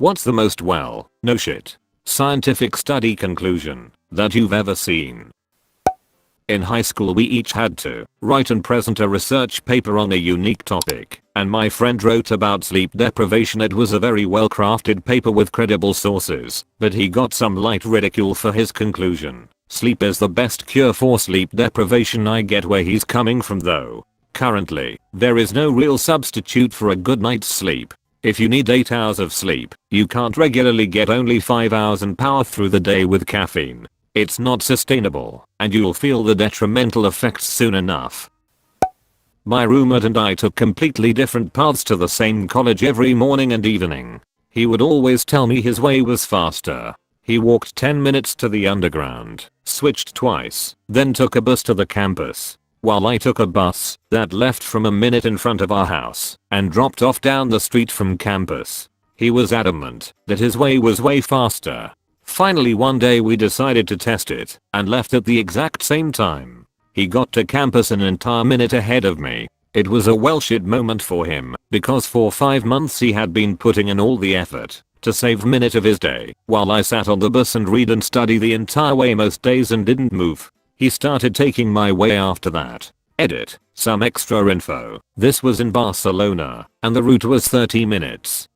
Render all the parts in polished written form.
What's the most no shit, scientific study conclusion that you've ever seen? In high school we each had to write and present a research paper on a unique topic, and my friend wrote about sleep deprivation. It was a very well crafted paper with credible sources, but he got some light ridicule for his conclusion. Sleep is the best cure for sleep deprivation. I get where he's coming from though. Currently, there is no real substitute for a good night's sleep. If you need 8 hours of sleep, you can't regularly get only 5 hours and power through the day with caffeine. It's not sustainable, and you'll feel the detrimental effects soon enough. My roommate and I took completely different paths to the same college every morning and evening. He would always tell me his way was faster. He walked 10 minutes to the underground, switched twice, then took a bus to the campus, while I took a bus that left from a minute in front of our house and dropped off down the street from campus. He was adamant that his way was way faster. Finally one day we decided to test it and left at the exact same time. He got to campus an entire minute ahead of me. It was a well shit moment for him because for 5 months he had been putting in all the effort to save a minute of his day while I sat on the bus and read and study the entire way most days and didn't move. He started taking my way after that. Edit. Some extra info. This was in Barcelona and the route was 30 minutes.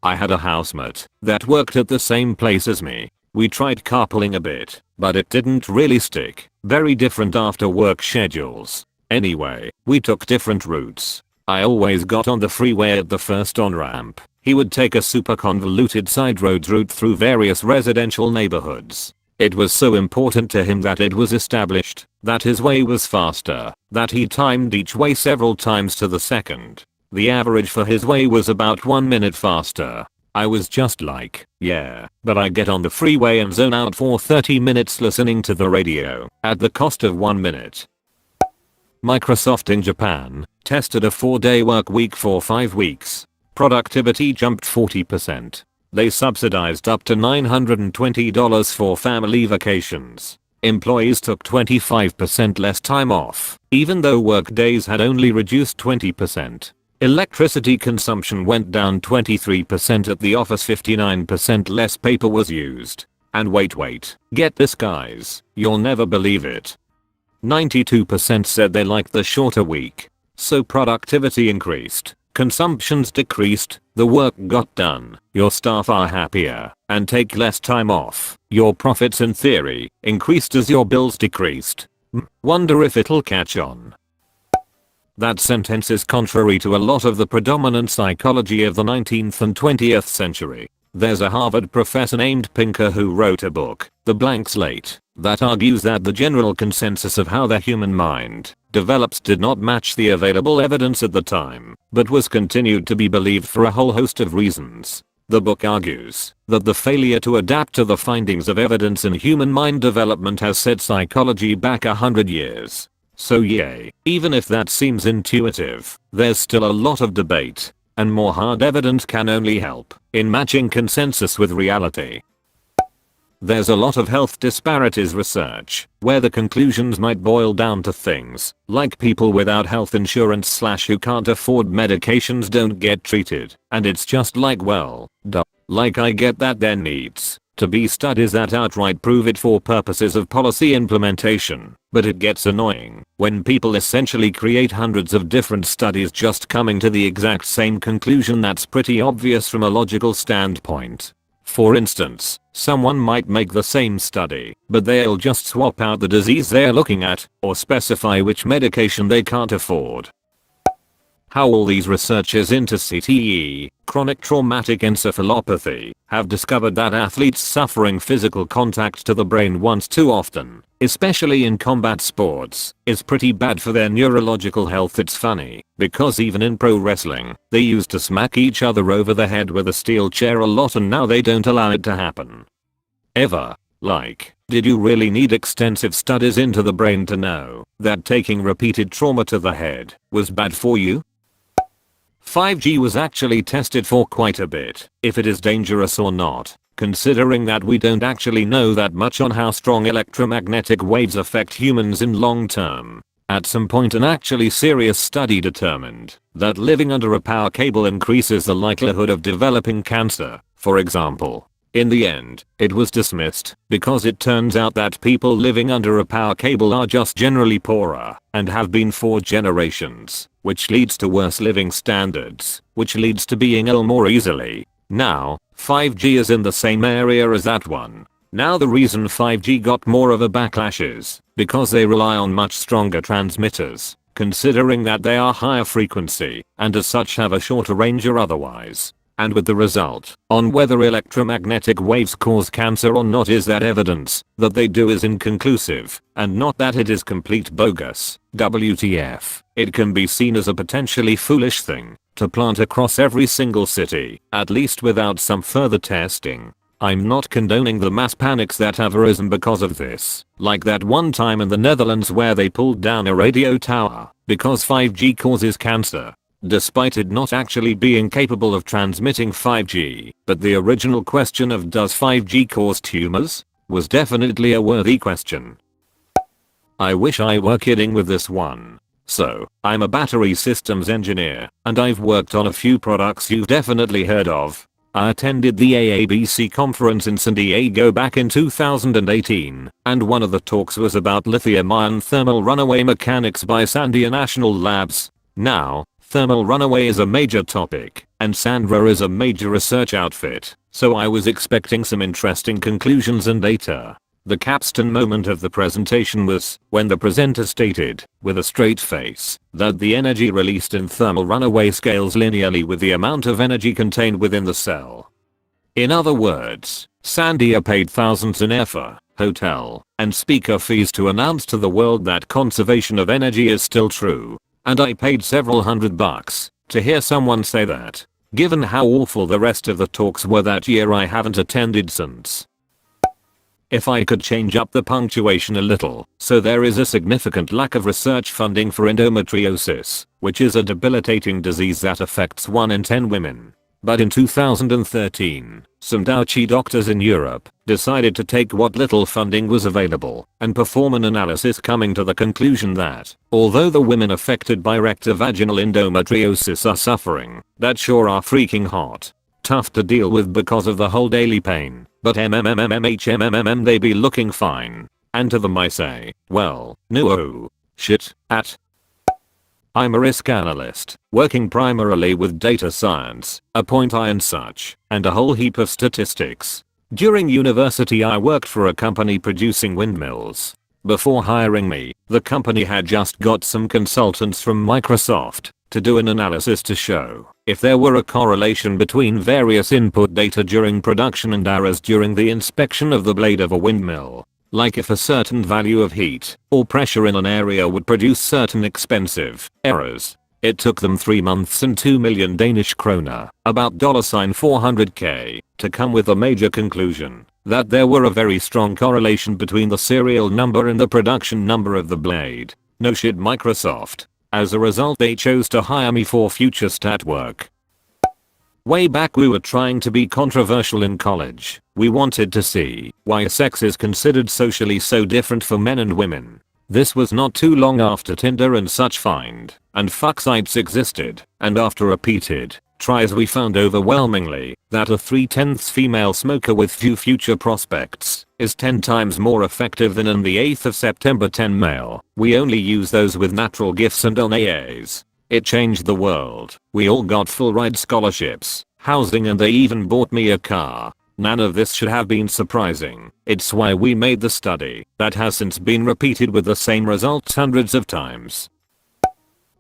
I had a housemate that worked at the same place as me. We tried carpooling a bit, but it didn't really stick. Very different after work schedules. Anyway, we took different routes. I always got on the freeway at the first on-ramp. He would take a super convoluted side road route through various residential neighborhoods. It was so important to him that it was established that his way was faster, that he timed each way several times to the second. The average for his way was about 1 minute faster. I was just like, yeah, but I get on the freeway and zone out for 30 minutes listening to the radio at the cost of 1 minute. Microsoft in Japan tested a 4-day work week for 5 weeks. Productivity jumped 40%. They subsidized up to $920 for family vacations. Employees took 25% less time off, even though work days had only reduced 20%. Electricity consumption went down 23% at the office. 59% less paper was used. And wait, get this guys, you'll never believe it. 92% said they liked the shorter week. So productivity increased, consumptions decreased, the work got done, your staff are happier, and take less time off. Your profits in theory increased as your bills decreased. Wonder if it'll catch on. That sentence is contrary to a lot of the predominant psychology of the 19th and 20th century. There's a Harvard professor named Pinker who wrote a book, The Blank Slate, that argues that the general consensus of how the human mind develops did not match the available evidence at the time, but was continued to be believed for a whole host of reasons. The book argues that the failure to adapt to the findings of evidence in human mind development has set psychology back 100 years. So yay, even if that seems intuitive, there's still a lot of debate, and more hard evidence can only help in matching consensus with reality. There's a lot of health disparities research, where the conclusions might boil down to things like people without health insurance / who can't afford medications don't get treated, and it's just like, well, duh. Like I get that there needs to be studies that outright prove it for purposes of policy implementation, but it gets annoying when people essentially create hundreds of different studies just coming to the exact same conclusion that's pretty obvious from a logical standpoint. For instance, someone might make the same study, but they'll just swap out the disease they're looking at, or specify which medication they can't afford. How all these researchers into CTE, chronic traumatic encephalopathy, have discovered that athletes suffering physical contact to the brain once too often, especially in combat sports, is pretty bad for their neurological health. It's funny, because even in pro wrestling, they used to smack each other over the head with a steel chair a lot, and now they don't allow it to happen. Ever. Like, did you really need extensive studies into the brain to know that taking repeated trauma to the head was bad for you? 5G was actually tested for quite a bit, if it is dangerous or not, considering that we don't actually know that much on how strong electromagnetic waves affect humans in long term. At some point an actually serious study determined that living under a power cable increases the likelihood of developing cancer, for example. In the end, it was dismissed because it turns out that people living under a power cable are just generally poorer and have been for generations, which leads to worse living standards, which leads to being ill more easily. Now, 5G is in the same area as that one. Now the reason 5G got more of a backlash is because they rely on much stronger transmitters, considering that they are higher frequency and as such have a shorter range or otherwise. And with the result on whether electromagnetic waves cause cancer or not is that evidence that they do is inconclusive, and not that it is complete bogus. WTF. It can be seen as a potentially foolish thing to plant across every single city, at least without some further testing. I'm not condoning the mass panics that have arisen because of this, like that one time in the Netherlands where they pulled down a radio tower because 5G causes cancer, despite it not actually being capable of transmitting 5G. But the original question of does 5G cause tumors was definitely a worthy question. I wish I were kidding with this one. So, I'm a battery systems engineer, and I've worked on a few products you've definitely heard of. I attended the AABC conference in San Diego back in 2018, and one of the talks was about lithium-ion thermal runaway mechanics by Sandia National Labs. Now, thermal runaway is a major topic, and Sandra is a major research outfit, so I was expecting some interesting conclusions and data. The capstone moment of the presentation was when the presenter stated, with a straight face, that the energy released in thermal runaway scales linearly with the amount of energy contained within the cell. In other words, Sandia paid thousands in airfare, hotel, and speaker fees to announce to the world that conservation of energy is still true. And I paid several $100 to hear someone say that. Given how awful the rest of the talks were that year, I haven't attended since. If I could change up the punctuation a little, so there is a significant lack of research funding for endometriosis, which is a debilitating disease that affects 1 in 10 women. But in 2013, some douchey doctors in Europe decided to take what little funding was available and perform an analysis, coming to the conclusion that, although the women affected by rectovaginal endometriosis are suffering, that sure are freaking hot. Tough to deal with because of the whole daily pain, but they be looking fine. And to them I say, well, no shit at. I'm a risk analyst, working primarily with data science, a point eye and such, and a whole heap of statistics. During university I worked for a company producing windmills. Before hiring me, the company had just got some consultants from Microsoft to do an analysis to show if there were a correlation between various input data during production and errors during the inspection of the blade of a windmill. Like if a certain value of heat or pressure in an area would produce certain expensive errors. It took them 3 months and 2 million Danish kroner, about $400k, to come with a major conclusion that there were a very strong correlation between the serial number and the production number of the blade. No shit, Microsoft. As a result they chose to hire me for future stat work. Way back we were trying to be controversial in college. We wanted to see why sex is considered socially so different for men and women. This was not too long after Tinder and such find and fuck sites existed, and after repeated tries we found overwhelmingly that a 3/10 female smoker with few future prospects is 10 times more effective than an the 8th of September 10 male. We only use those with natural gifts and on AAs. It changed the world. We all got full ride scholarships, housing, and they even bought me a car. None of this should have been surprising. It's why we made the study that has since been repeated with the same results hundreds of times.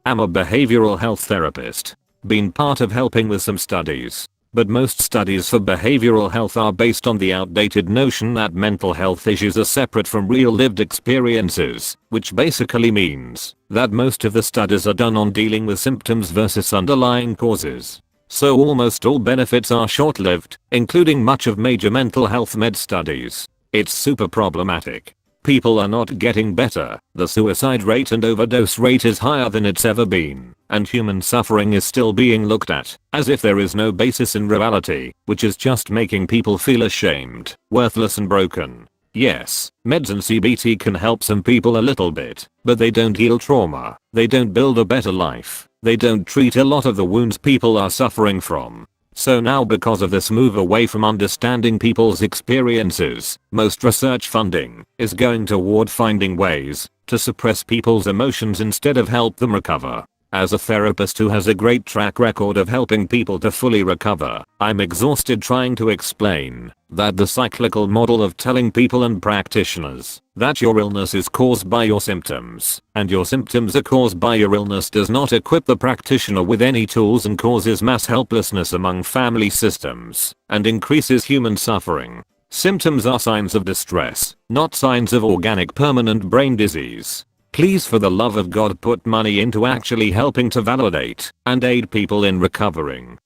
I'm a behavioral health therapist. Been part of helping with some studies. But most studies for behavioral health are based on the outdated notion that mental health issues are separate from real lived experiences, which basically means that most of the studies are done on dealing with symptoms versus underlying causes. So almost all benefits are short-lived, including much of major mental health med studies. It's super problematic. People are not getting better, the suicide rate and overdose rate is higher than it's ever been, and human suffering is still being looked at as if there is no basis in reality, which is just making people feel ashamed, worthless and broken. Yes, meds and CBT can help some people a little bit, but they don't heal trauma, they don't build a better life, they don't treat a lot of the wounds people are suffering from. So now, because of this move away from understanding people's experiences, most research funding is going toward finding ways to suppress people's emotions instead of help them recover. As a therapist who has a great track record of helping people to fully recover, I'm exhausted trying to explain that the cyclical model of telling people and practitioners that your illness is caused by your symptoms and your symptoms are caused by your illness does not equip the practitioner with any tools and causes mass helplessness among family systems and increases human suffering. Symptoms are signs of distress, not signs of organic permanent brain disease. Please, for the love of God, put money into actually helping to validate and aid people in recovering.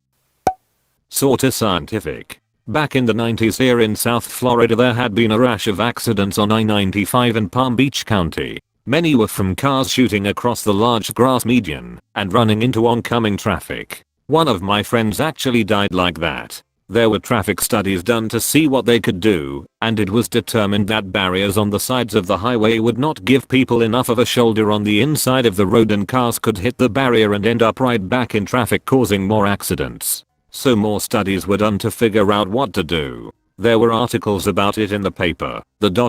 Sorta scientific. Back in the 90s here in South Florida, there had been a rash of accidents on I-95 in Palm Beach County. Many were from cars shooting across the large grass median and running into oncoming traffic. One of my friends actually died like that. There were traffic studies done to see what they could do, and it was determined that barriers on the sides of the highway would not give people enough of a shoulder on the inside of the road, and cars could hit the barrier and end up right back in traffic, causing more accidents. So more studies were done to figure out what to do. There were articles about it in the paper,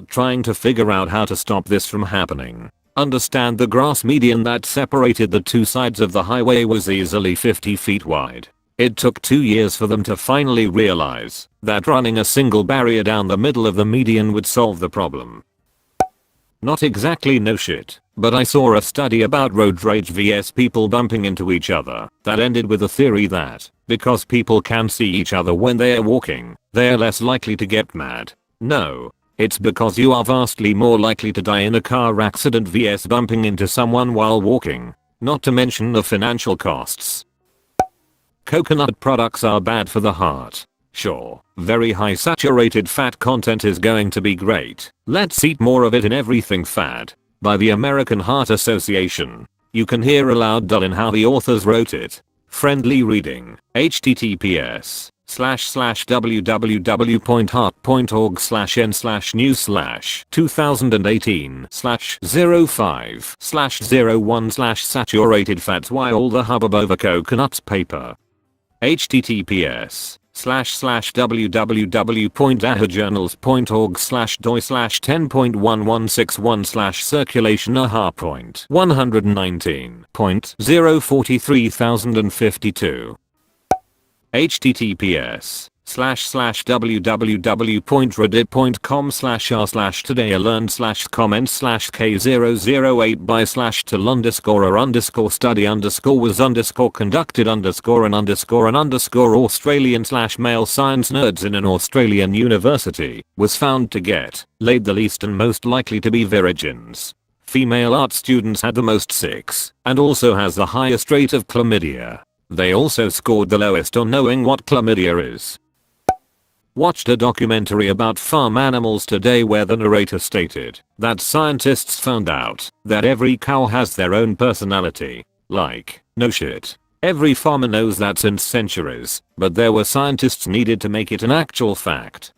trying to figure out how to stop this from happening. Understand, the grass median that separated the two sides of the highway was easily 50 feet wide. It took 2 years for them to finally realize that running a single barrier down the middle of the median would solve the problem. Not exactly no shit, but I saw a study about road rage vs people bumping into each other that ended with a theory that because people can see each other when they are walking, they are less likely to get mad. No, it's because you are vastly more likely to die in a car accident vs bumping into someone while walking, not to mention the financial costs. Coconut products are bad for the heart. Sure, very high saturated fat content is going to be great. Let's eat more of it in everything. Fad by the American Heart Association. You can hear a loud dull in how the authors wrote it. Friendly reading. https://www.heartpointorg/n/news/2018/05/01/saturated fats. Why all the hubbub over coconuts? Paper. https://www.ahajournals.org/doi/10.1161/circulation AHA. 119.043,052. https://www.reddit.com/r/today learned/comment/k008by/to_was_conducted_an_Australian/male science nerds in an Australian university was found to get laid the least and most likely to be virgins. Female art students had the most sex and also has the highest rate of chlamydia. They also scored the lowest on knowing what chlamydia is. Watched a documentary about farm animals today where the narrator stated that scientists found out that every cow has their own personality. Like, no shit. Every farmer knows that since centuries, but there were scientists needed to make it an actual fact.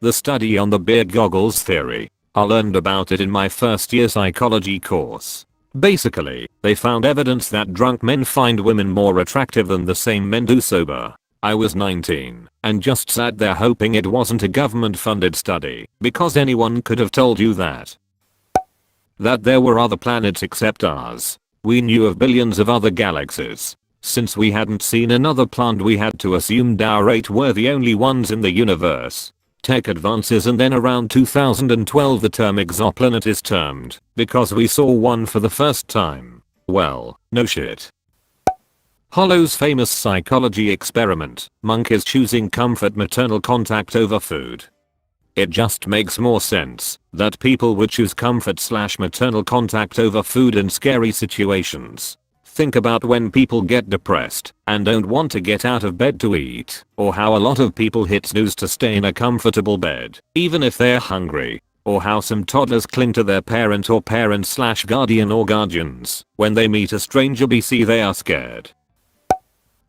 The study on the beer goggles theory. I learned about it in my first year psychology course. Basically, they found evidence that drunk men find women more attractive than the same men do sober. I was 19 and just sat there hoping it wasn't a government funded study, because anyone could have told you that there were other planets except ours. We knew of billions of other galaxies. Since we hadn't seen another planet, we had to assume our 8 were the only ones in the universe. Tech advances, and then around 2012 the term exoplanet is termed because we saw one for the first time. Well, no shit. Hollow's famous psychology experiment, monkeys choosing comfort maternal contact over food. It just makes more sense that people would choose comfort/maternal contact over food in scary situations. Think about when people get depressed and don't want to get out of bed to eat, or how a lot of people hit snooze to stay in a comfortable bed, even if they're hungry, or how some toddlers cling to their parent or parents/guardian or guardians when they meet a stranger. BC they are scared.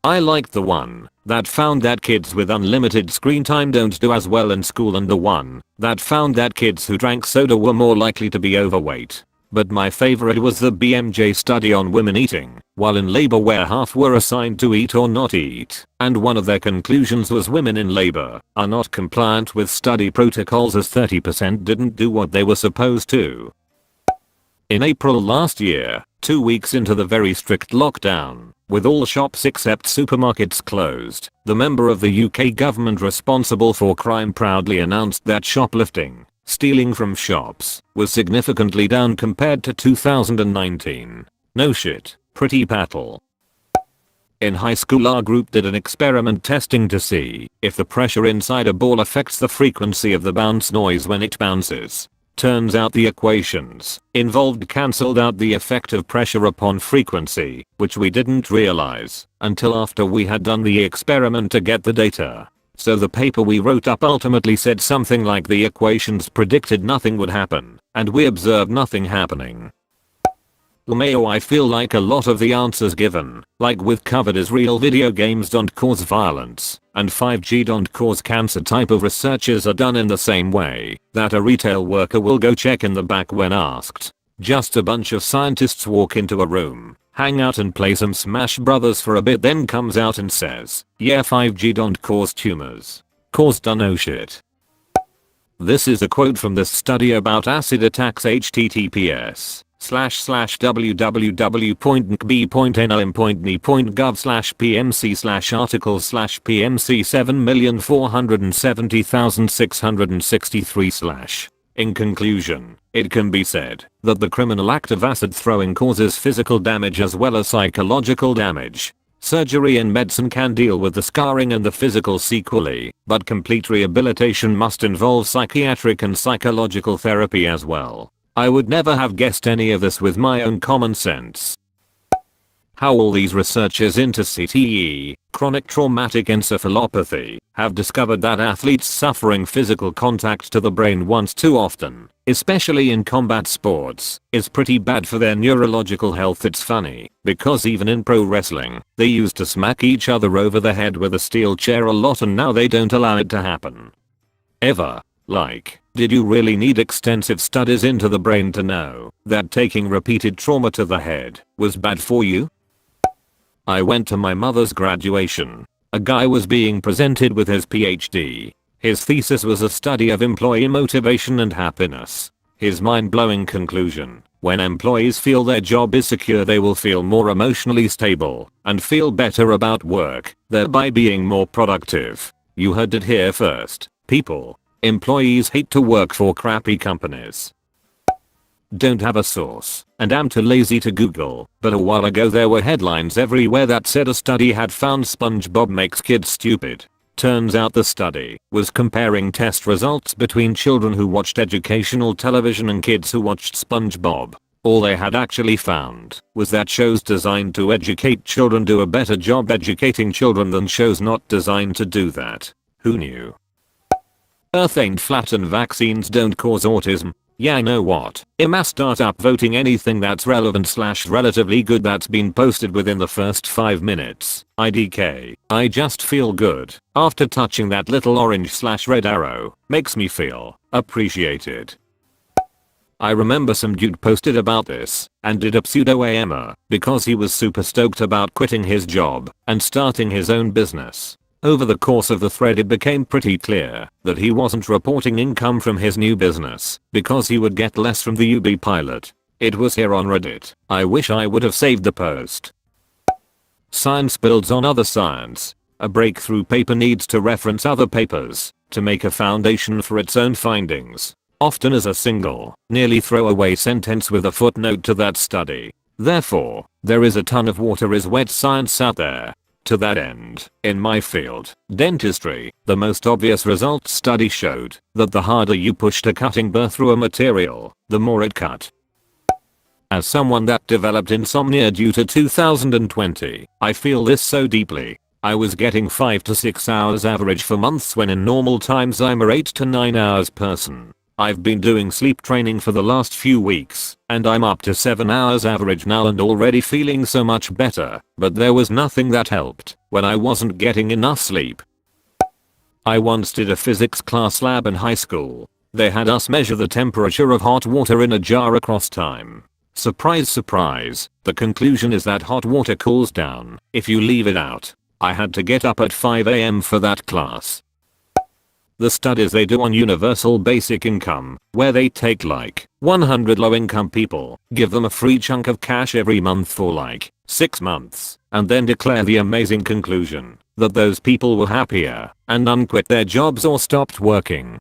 I liked the one that found that kids with unlimited screen time don't do as well in school, and the one that found that kids who drank soda were more likely to be overweight. But my favorite was the BMJ study on women eating while in labor, where half were assigned to eat or not eat, and one of their conclusions was women in labor are not compliant with study protocols as 30% didn't do what they were supposed to. In April last year, 2 weeks into the very strict lockdown, with all shops except supermarkets closed, the member of the UK government responsible for crime proudly announced that shoplifting, stealing from shops, was significantly down compared to 2019. No shit, pretty paddle. In high school, our group did an experiment testing to see if the pressure inside a ball affects the frequency of the bounce noise when it bounces. Turns out the equations involved cancelled out the effect of pressure upon frequency, which we didn't realize until after we had done the experiment to get the data. So the paper we wrote up ultimately said something like the equations predicted nothing would happen, and we observed nothing happening. Mayo, I feel like a lot of the answers given, like with covered as real video games don't cause violence, and 5G don't cause cancer type of researches are done in the same way that a retail worker will go check in the back when asked. Just a bunch of scientists walk into a room, hang out and play some Smash Brothers for a bit, then comes out and says, yeah, 5G don't cause tumors. Caused no shit. This is a quote from this study about acid attacks. https://www.nkb.nlm.ne.gov/pmc7470663/. In conclusion, it can be said that the criminal act of acid throwing causes physical damage as well as psychological damage. Surgery and medicine can deal with the scarring and the physical sequelae, but complete rehabilitation must involve psychiatric and psychological therapy as well. I would never have guessed any of this with my own common sense. How all these researchers into CTE, chronic traumatic encephalopathy, have discovered that athletes suffering physical contact to the brain once too often, especially in combat sports, is pretty bad for their neurological health. It's funny, because even in pro wrestling, they used to smack each other over the head with a steel chair a lot, and now they don't allow it to happen. Ever. Like, did you really need extensive studies into the brain to know that taking repeated trauma to the head was bad for you? I went to my mother's graduation. A guy was being presented with his PhD. His thesis was a study of employee motivation and happiness. His mind-blowing conclusion: when employees feel their job is secure, they will feel more emotionally stable and feel better about work, thereby being more productive. You heard it here first, people. Employees hate to work for crappy companies. Don't have a source, and am too lazy to Google, but a while ago there were headlines everywhere that said a study had found SpongeBob makes kids stupid. Turns out the study was comparing test results between children who watched educational television and kids who watched SpongeBob. All they had actually found was that shows designed to educate children do a better job educating children than shows not designed to do that. Who knew? Earth ain't flat and vaccines don't cause autism. Yeah, I know what. I'ma start upvoting anything that's relevant/relatively good that's been posted within the first 5 minutes. IDK. I just feel good after touching that little orange/red arrow. Makes me feel appreciated. I remember some dude posted about this and did a pseudo AMR because he was super stoked about quitting his job and starting his own business. Over the course of the thread it became pretty clear that he wasn't reporting income from his new business because he would get less from the UB pilot. It was here on Reddit. I wish I would have saved the post. Science builds on other science. A breakthrough paper needs to reference other papers to make a foundation for its own findings, often as a single, nearly throwaway sentence with a footnote to that study. Therefore, there is a ton of water is wet science out there. To that end, in my field, dentistry, the most obvious results study showed that the harder you pushed a cutting burr through a material, the more it cut. As someone that developed insomnia due to 2020, I feel this so deeply. I was getting 5 to 6 hours average for months when in normal times I'm a 8 to 9 hours person. I've been doing sleep training for the last few weeks, and I'm up to 7 hours average now and already feeling so much better, but there was nothing that helped when I wasn't getting enough sleep. I once did a physics class lab in high school. They had us measure the temperature of hot water in a jar across time. Surprise surprise, the conclusion is that hot water cools down if you leave it out. I had to get up at 5 AM for that class. The studies they do on universal basic income, where they take like 100 low income people, give them a free chunk of cash every month for like 6 months, and then declare the amazing conclusion that those people were happier and none quit their jobs or stopped working.